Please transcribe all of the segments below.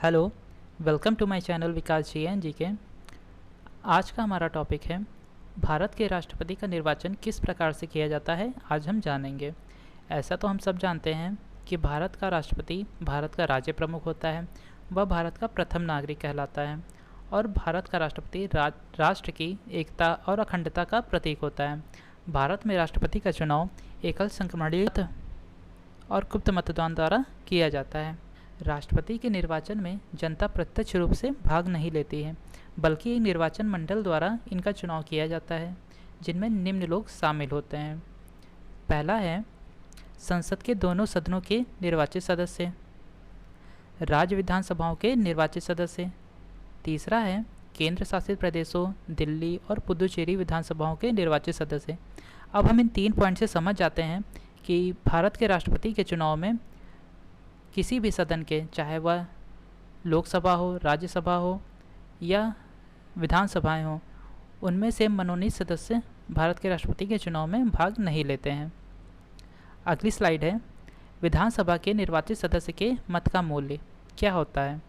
Hello, welcome to my channel Vikas ji N G K. आज का हमारा टॉपिक है भारत के राष्ट्रपति का निर्वाचन किस प्रकार से किया जाता है। आज हम जानेंगे। ऐसा तो हम सब जानते हैं कि भारत का राष्ट्रपति भारत का राज्य प्रमुख होता है। वह भारत का प्रथम नागरिक कहलाता है और भारत का राष्ट्रपति राष्ट्र की एकता और अखंडता का प्रतीक होता है। भारत में राष्ट्रपति का चुनाव एकल संक्रमणीय और गुप्त मतदान द्वारा किया जाता है। राष्ट्रपति के निर्वाचन में जनता प्रत्यक्ष रूप से भाग नहीं लेती है, बल्कि एक निर्वाचन मंडल द्वारा इनका चुनाव किया जाता है, जिनमें निम्न लोग शामिल होते हैं। पहला है संसद के दोनों सदनों के निर्वाचित सदस्य, राज्य विधानसभाओं के निर्वाचित सदस्य। तीसरा है केंद्र शासित प्रदेशों दिल्ली और पुदुचेरी विधानसभाओं के निर्वाचित सदस्य। अब हम इन 3 पॉइंट से समझ जाते हैं कि भारत के राष्ट्रपति के चुनाव में किसी भी सदन के, चाहे वह लोकसभा हो, राज्यसभा हो या विधानसभाएं हो, उनमें से मनोनीत सदस्य भारत के राष्ट्रपति के चुनाव में भाग नहीं लेते हैं। अगली स्लाइड है विधानसभा के निर्वाचित सदस्य के मत का मूल्य क्या होता है।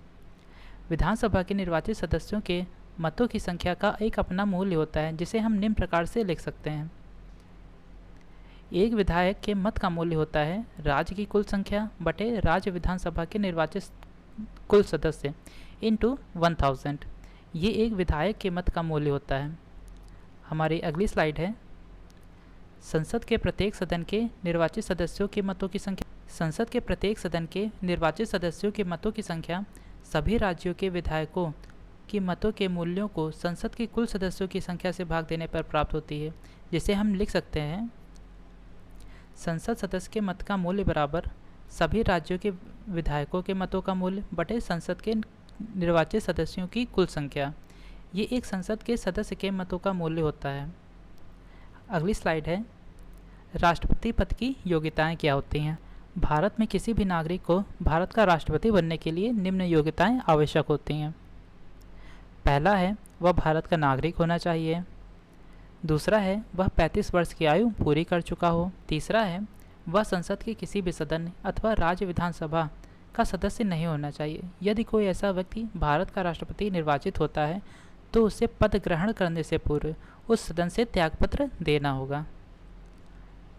विधानसभा के निर्वाचित सदस्यों के मतों की संख्या का एक अपना मूल्य होता है, जिसे हम निम्न प्रकार से लिख सकते हैं। एक विधायक के मत का मूल्य होता है राज्य की कुल संख्या बटे राज्य विधानसभा के निर्वाचित कुल सदस्य इंटू 1000। ये एक विधायक के मत का मूल्य होता है। हमारी अगली स्लाइड है संसद के प्रत्येक सदन के निर्वाचित सदस्यों के मतों की संख्या। संसद के प्रत्येक सदन के निर्वाचित सदस्यों के मतों की संख्या सभी राज्यों के विधायकों की मतों के मूल्यों को संसद के कुल सदस्यों की संख्या से भाग देने पर प्राप्त होती है, जिसे हम लिख सकते हैं संसद सदस्य के मत का मूल्य बराबर सभी राज्यों के विधायकों के मतों का मूल्य बटे संसद के निर्वाचित सदस्यों की कुल संख्या। ये एक संसद के सदस्य के मतों का मूल्य होता है। अगली स्लाइड है राष्ट्रपति पद की योग्यताएं क्या होती हैं। भारत में किसी भी नागरिक को भारत का राष्ट्रपति बनने के लिए निम्न योग्यताएं आवश्यक होती हैं। पहला है वह भारत का नागरिक होना चाहिए। दूसरा है वह 35 वर्ष की आयु पूरी कर चुका हो। तीसरा है वह संसद के किसी भी सदन अथवा राज्य विधानसभा का सदस्य नहीं होना चाहिए। यदि कोई ऐसा व्यक्ति भारत का राष्ट्रपति निर्वाचित होता है तो उसे पद ग्रहण करने से पूर्व उस सदन से त्यागपत्र देना होगा।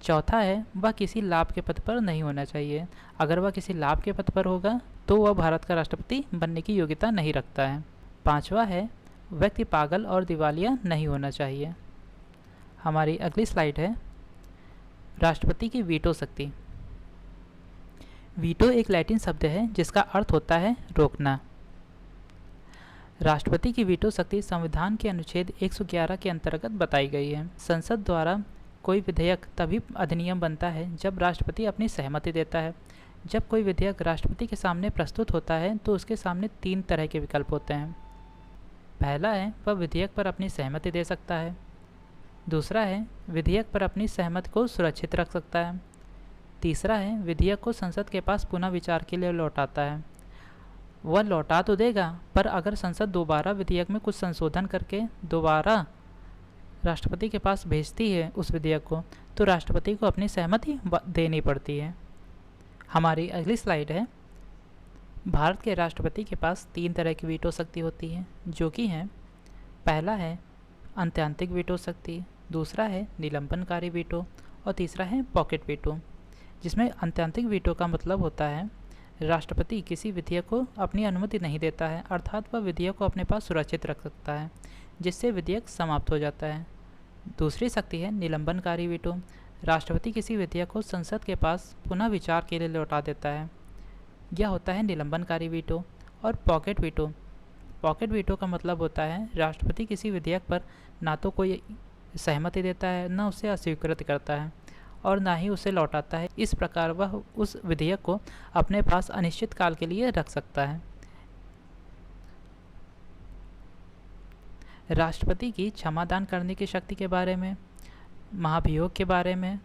चौथा है वह किसी लाभ के पद पर नहीं होना चाहिए। अगर वह किसी लाभ के पद पर होगा तो वह भारत का राष्ट्रपति बनने की योग्यता नहीं रखता है। पांचवा है व्यक्ति पागल और दिवालिया नहीं होना चाहिए। हमारी अगली स्लाइड है राष्ट्रपति की वीटो शक्ति। वीटो एक लैटिन शब्द है जिसका अर्थ होता है रोकना। राष्ट्रपति की वीटो शक्ति संविधान के अनुच्छेद 111 के अंतर्गत बताई गई है। संसद द्वारा कोई विधेयक तभी अधिनियम बनता है जब राष्ट्रपति अपनी सहमति देता है। जब कोई विधेयक राष्ट्रपति के सामने प्रस्तुत होता है तो उसके सामने 3 तरह के विकल्प होते हैं। पहला है वह विधेयक पर अपनी सहमति दे सकता है। दूसरा है विधेयक पर अपनी सहमति को सुरक्षित रख सकता है। तीसरा है विधेयक को संसद के पास पुनः विचार के लिए लौटाता है। वह लौटा तो देगा, पर अगर संसद दोबारा विधेयक में कुछ संशोधन करके दोबारा राष्ट्रपति के पास भेजती है उस विधेयक को, तो राष्ट्रपति को अपनी सहमति देनी पड़ती है। हमारी अगली स्लाइड है भारत के राष्ट्रपति के पास 3 तरह की वीटो शक्ति होती है, जो कि हैं पहला है आत्यंतिक वीटो शक्ति, दूसरा है निलंबनकारी वीटो और तीसरा है पॉकेट वीटो। जिसमें आत्यंतिक वीटो का मतलब होता है राष्ट्रपति किसी विधेयक को अपनी अनुमति नहीं देता है, अर्थात वह विधेयक को अपने पास सुरक्षित रख सकता है, जिससे विधेयक समाप्त हो जाता है। दूसरी शक्ति है निलंबनकारी वीटो। राष्ट्रपति किसी विधेयक को संसद के पास पुनः विचार के लिए लौटा देता है। यह होता है निलंबनकारी वीटो। और पॉकेट वीटो, पॉकेट वीटो का मतलब होता है राष्ट्रपति किसी विधेयक पर ना तो कोई सहमति देता है, ना उसे अस्वीकृत करता है और ना ही उसे लौटाता है। इस प्रकार वह उस विधेयक को अपने पास अनिश्चित काल के लिए रख सकता है। राष्ट्रपति की क्षमादान करने की शक्ति के बारे में, महाभियोग के बारे में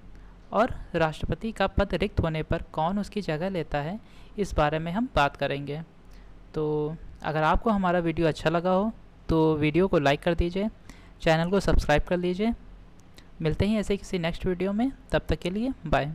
और राष्ट्रपति का पद रिक्त होने पर कौन उसकी जगह लेता है, इस बारे में हम बात करेंगे। तो अगर आपको हमारा वीडियो अच्छा लगा हो तो वीडियो को लाइक कर दीजिए, चैनल को सब्सक्राइब कर लीजिए। मिलते हैं ऐसे किसी नेक्स्ट वीडियो में, तब तक के लिए बाय।